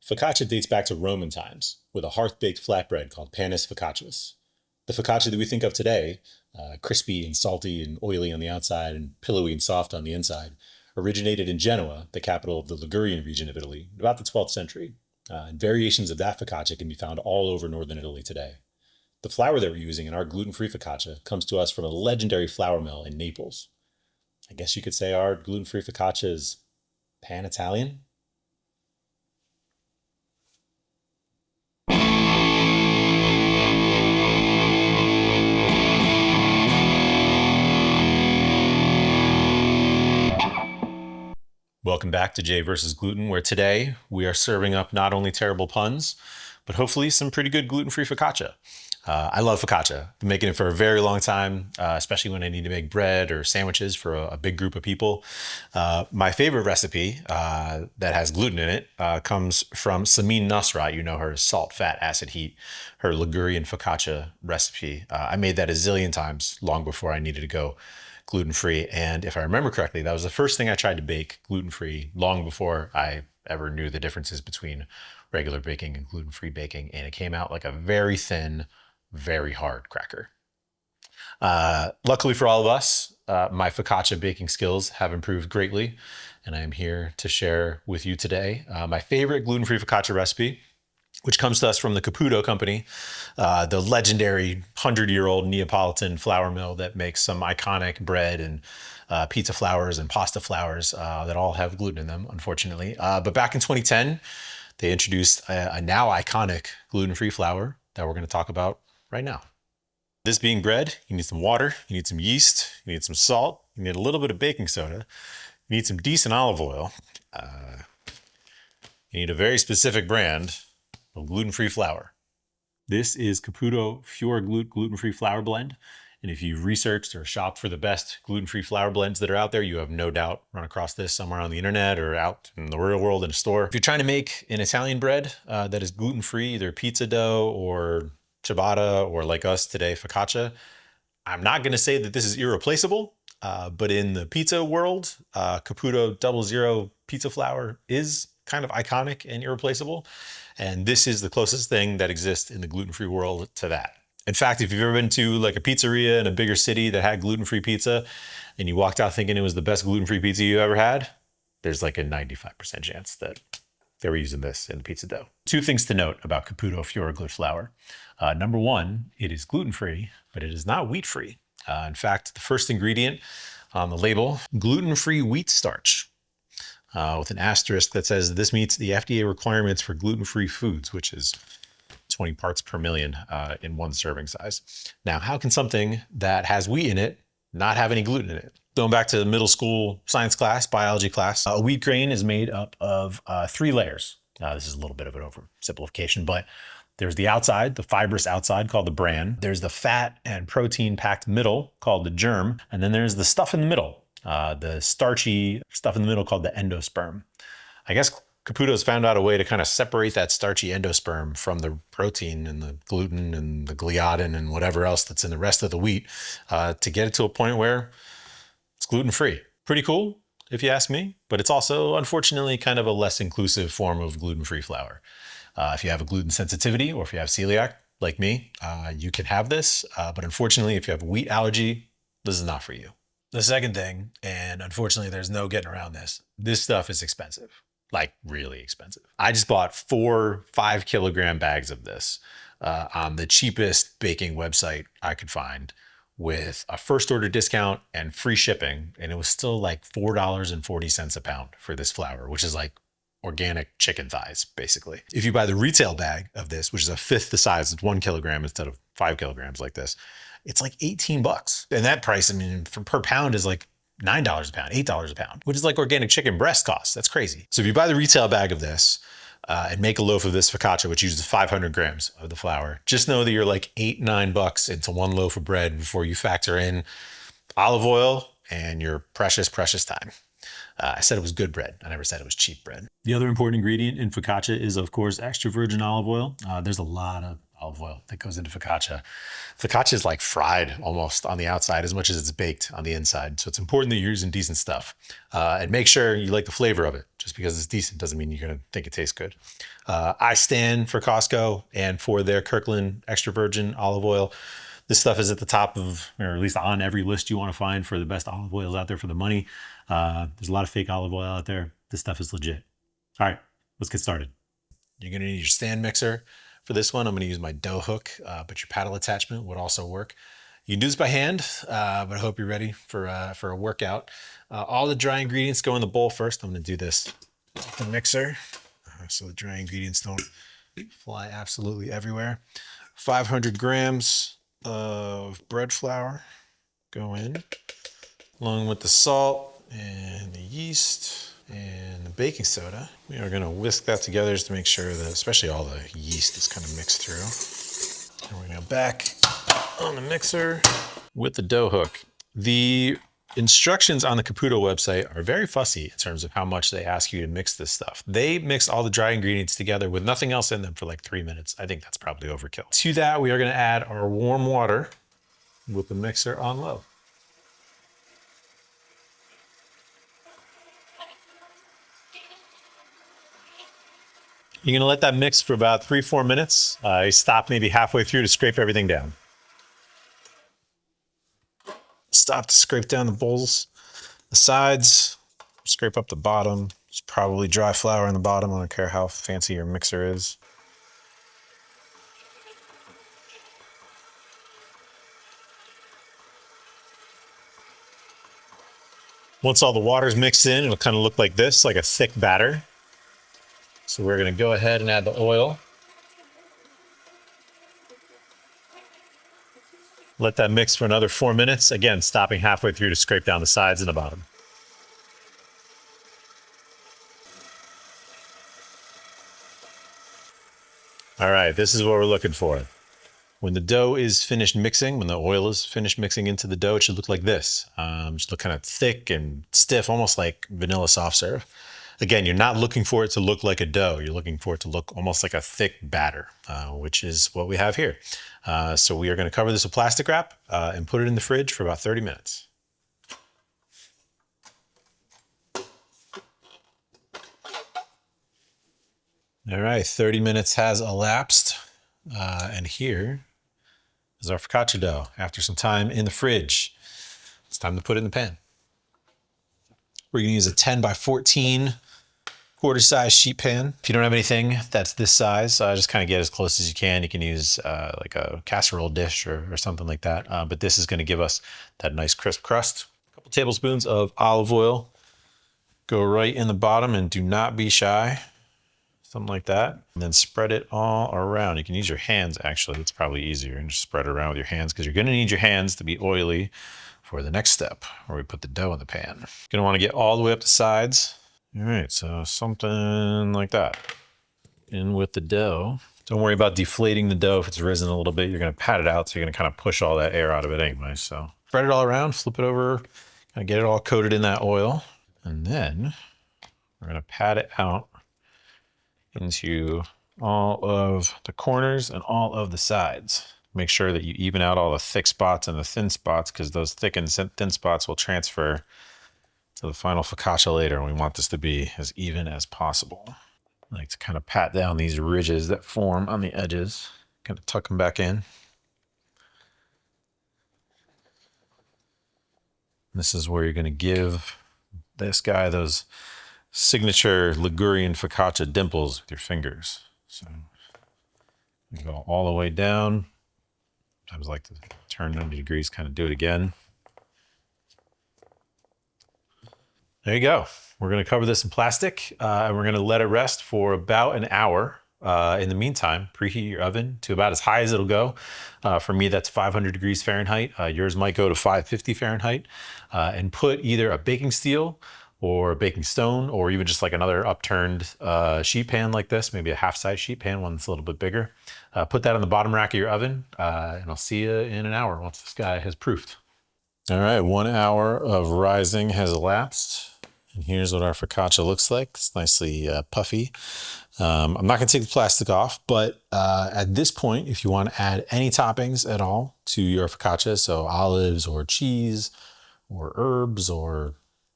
Focaccia dates back to Roman times, with a hearth-baked flatbread called panis focaccius. The focaccia that we think of today, crispy and salty and oily on the outside and pillowy and soft on the inside, originated in Genoa, the capital of the Ligurian region of Italy, in about the 12th century. And variations of that focaccia can be found all over northern Italy today. The flour that we're using in our gluten-free focaccia comes to us from a legendary flour mill in Naples. I guess you could say our gluten-free focaccia is pan-Italian? Welcome back to Jay vs. Gluten, where today we are serving up not only terrible puns, but hopefully some pretty good gluten-free focaccia. I love focaccia. I've been making it for a very long time, especially when I need to make bread or sandwiches for a big group of people. My favorite recipe that has gluten in it comes from Samin Nosrat. You know her salt, fat, acid, heat, her Ligurian focaccia recipe. I made that a zillion times long before I needed to go gluten-free. And if I remember correctly, that was the first thing I tried to bake gluten-free long before I ever knew the differences between regular baking and gluten-free baking. And it came out like a very thin, very hard cracker. Luckily for all of us, my focaccia baking skills have improved greatly. And I am here to share with you today my favorite gluten-free focaccia recipe, which comes to us from the Caputo company, the legendary 100-year-old Neapolitan flour mill that makes some iconic bread and pizza flours and pasta flours that all have gluten in them, unfortunately. But back in 2010, they introduced a now iconic gluten-free flour that we're going to talk about right now. This being bread, you need some water, you need some yeast, you need some salt, you need a little bit of baking soda, you need some decent olive oil, you need a very specific brand of gluten-free flour. This is Caputo Fioreglut gluten-free flour blend. And if you've researched or shopped for the best gluten-free flour blends that are out there, you have no doubt run across this somewhere on the internet or out in the real world in a store. If you're trying to make an Italian bread that is gluten-free, either pizza dough or ciabatta, or like us today, focaccia, I'm not gonna say that this is irreplaceable, but in the pizza world, Caputo 00 pizza flour is kind of iconic and irreplaceable. And this is the closest thing that exists in the gluten-free world to that. In fact, if you've ever been to like a pizzeria in a bigger city that had gluten-free pizza and you walked out thinking it was the best gluten-free pizza you ever had, there's like a 95% chance that they were using this in the pizza dough. Two things to note about Caputo Fioreglut flour. Number one, it is gluten-free, but it is not wheat-free. In fact, the first ingredient on the label, gluten-free wheat starch. With an asterisk that says this meets the FDA requirements for gluten-free foods, which is 20 parts per million in one serving size. Now, how can something that has wheat in it not have any gluten in it? Going back to middle school science class, biology class, a wheat grain is made up of 3 layers. This is a little bit of an oversimplification, but there's the outside, the fibrous outside called the bran. There's the fat and protein packed middle called the germ. And then there's the stuff in the middle, the starchy stuff in the middle called the endosperm. I guess Caputo's found out a way to kind of separate that starchy endosperm from the protein and the gluten and the gliadin and whatever else that's in the rest of the wheat to get it to a point where it's gluten-free. Pretty cool, if you ask me, but it's also, unfortunately, kind of a less inclusive form of gluten-free flour. If you have a gluten sensitivity or if you have celiac, like me, you can have this, but unfortunately, if you have a wheat allergy, this is not for you. The second thing, and unfortunately there's no getting around this stuff is expensive, like really expensive. I just bought 4 5-kilogram bags of this on the cheapest baking website I could find with a first order discount and free shipping. And it was still like $4.40 a pound for this flour, which is like organic chicken thighs, basically. If you buy the retail bag of this, which is a fifth the size, it's 1 kilogram instead of 5 kilograms like this, it's like 18 bucks. And that price, I mean, per pound is like $9 a pound, $8 a pound, which is like organic chicken breast costs. That's crazy. So if you buy the retail bag of this and make a loaf of this focaccia, which uses 500 grams of the flour, just know that you're like $8, 9 bucks into one loaf of bread before you factor in olive oil and your precious, precious time. I said it was good bread. I never said it was cheap bread. The other important ingredient in focaccia is, of course, extra virgin olive oil. There's a lot of olive oil that goes into focaccia. Focaccia is like fried almost on the outside as much as it's baked on the inside. So it's important that you're using decent stuff. And make sure you like the flavor of it. Just because it's decent doesn't mean you're gonna think it tastes good. I stand for Costco and for their Kirkland extra virgin olive oil. This stuff is at the top of, or at least on every list you want to find for the best olive oils out there for the money. There's a lot of fake olive oil out there. This stuff is legit. All right, let's get started. You're gonna need your stand mixer for this one. I'm gonna use my dough hook, but your paddle attachment would also work. You can do this by hand, but I hope you're ready for a workout. All the dry ingredients go in the bowl first. I'm gonna do this with the mixer, so the dry ingredients don't fly absolutely everywhere. 500 grams of bread flour go in, along with the salt and the yeast and the baking soda. We are gonna whisk that together just to make sure that, especially all the yeast is kind of mixed through. And we're gonna go back on the mixer with the dough hook. The instructions on the Caputo website are very fussy in terms of how much they ask you to mix this stuff. They mix all the dry ingredients together with nothing else in them for like 3 minutes. I think that's probably overkill. To that, we are gonna add our warm water with the mixer on low. You're gonna let that mix for about 3-4 minutes. You stop maybe halfway through to scrape everything down. Stop to scrape down the bowls, the sides, scrape up the bottom. There's probably dry flour in the bottom. I don't care how fancy your mixer is. Once all the water's mixed in, it'll kind of look like this, like a thick batter. So we're gonna go ahead and add the oil. Let that mix for another 4 minutes. Again, stopping halfway through to scrape down the sides and the bottom. All right, this is what we're looking for. When the dough is finished mixing, when the oil is finished mixing into the dough, it should look like this. Should look kind of thick and stiff, almost like vanilla soft serve. Again, you're not looking for it to look like a dough. You're looking for it to look almost like a thick batter, which is what we have here. So we are going to cover this with plastic wrap and put it in the fridge for about 30 minutes. All right, 30 minutes has elapsed. And here is our focaccia dough after some time in the fridge. It's time to put it in the pan. We're gonna use a 10 by 14 quarter size sheet pan. If you don't have anything that's this size, just kind of get as close as you can. You can use like a casserole dish or something like that. But this is gonna give us that nice crisp crust. A couple tablespoons of olive oil go right in the bottom, and do not be shy. Something like that. And then spread it all around. You can use your hands, actually. It's probably easier. And just spread it around with your hands, because you're gonna need your hands to be oily for the next step, where we put the dough in the pan. You're gonna wanna get all the way up the sides. All right, so something like that. In with the dough. Don't worry about deflating the dough if it's risen a little bit. You're gonna pat it out, so you're gonna kind of push all that air out of it anyway. So spread it all around, flip it over, kind of get it all coated in that oil. And then we're gonna pat it out into all of the corners and all of the sides. Make sure that you even out all the thick spots and the thin spots, because those thick and thin spots will transfer to the final focaccia later, and we want this to be as even as possible. I like to kind of pat down these ridges that form on the edges, kind of tuck them back in. This is where you're going to give this guy those signature Ligurian focaccia dimples with your fingers. So you go all the way down. Sometimes I like to turn 90 degrees, kind of do it again. There you go. We're going to cover this in plastic, and we're going to let it rest for about an hour. In the meantime, preheat your oven to about as high as it'll go. For me, that's 500 degrees Fahrenheit. Yours might go to 550 Fahrenheit. And put either a baking steel or a baking stone, or even just like another upturned sheet pan like this, maybe a half-size sheet pan, one that's a little bit bigger. Put that on the bottom rack of your oven, and I'll see you in an hour once this guy has proofed. All right, 1 hour of rising has elapsed, And here's what our focaccia looks like. It's nicely puffy. I'm not going to take the plastic off, but at this point, if you want to add any toppings at all to your focaccia, so olives or cheese or herbs or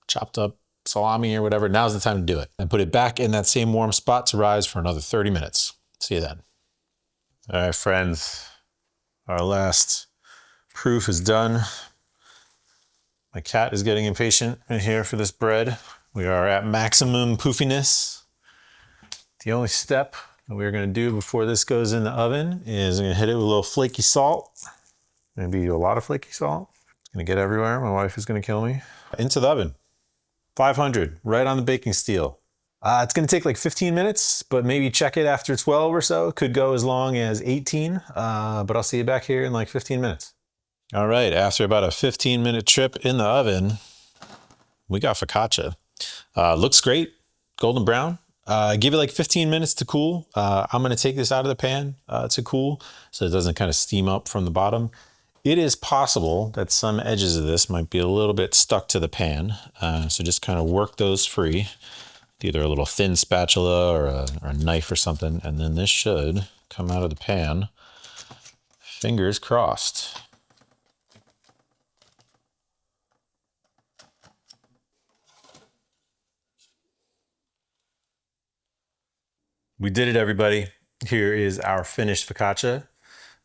chopped up salami or whatever, now's the time to do it. And put it back in that same warm spot to rise for another 30 minutes. See you then. All right, friends, our last proof is done. My cat is getting impatient in here for this bread. We are at maximum poofiness. The only step that we're gonna do before this goes in the oven is I'm gonna hit it with a little flaky salt. Maybe a lot of flaky salt. It's gonna get everywhere. My wife is gonna kill me. Into the oven, 500, right on the baking steel. It's gonna take like 15 minutes, but maybe check it after 12 or so. Could go as long as 18, but I'll see you back here in like 15 minutes. All right, after about a 15-minute trip in the oven, we got focaccia. Looks great, golden brown. Give it like 15 minutes to cool. I'm gonna take this out of the pan to cool so it doesn't kind of steam up from the bottom. It is possible that some edges of this might be a little bit stuck to the pan. So just kind of work those free. Either a little thin spatula or a knife or something. And then this should come out of the pan. Fingers crossed. We did it, everybody. Here is our finished focaccia.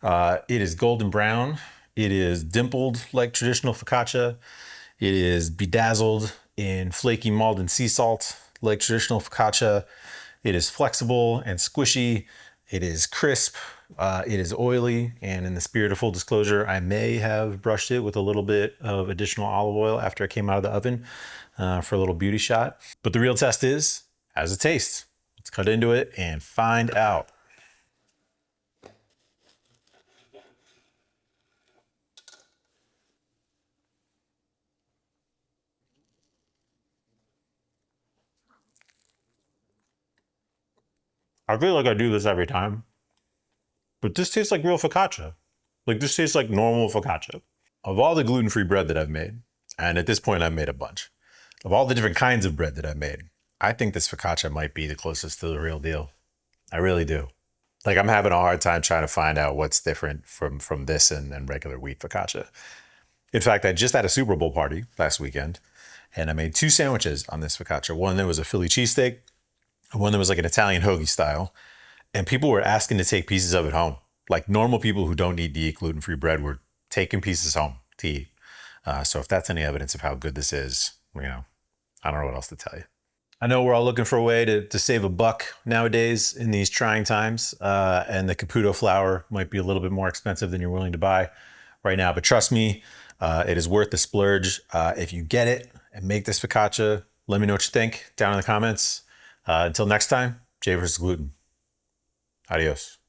It is golden brown. It is dimpled like traditional focaccia. It is bedazzled in flaky Malden sea salt like traditional focaccia. It is flexible and squishy. It is crisp. It is oily. And in the spirit of full disclosure, I may have brushed it with a little bit of additional olive oil after I came out of the oven for a little beauty shot. But the real test is, how's it taste? Let's cut into it and find out. I feel like I do this every time, but this tastes like real focaccia. Like this tastes like normal focaccia. Of all the gluten-free bread that I've made, and at this point I've made a bunch, of all the different kinds of bread that I've made, I think this focaccia might be the closest to the real deal. I really do. Like I'm having a hard time trying to find out what's different from this and regular wheat focaccia. In fact, I just had a Super Bowl party last weekend and I made 2 sandwiches on this focaccia. One that was a Philly cheesesteak, and one that was like an Italian hoagie style. And people were asking to take pieces of it home. Like normal people who don't need to eat gluten-free bread were taking pieces home to eat. So if that's any evidence of how good this is, you know, I don't know what else to tell you. I know we're all looking for a way to save a buck nowadays in these trying times. And the Caputo flour might be a little bit more expensive than you're willing to buy right now. But trust me, it is worth the splurge. If you get it and make this focaccia, let me know what you think down in the comments. Until next time, J versus Gluten. Adios.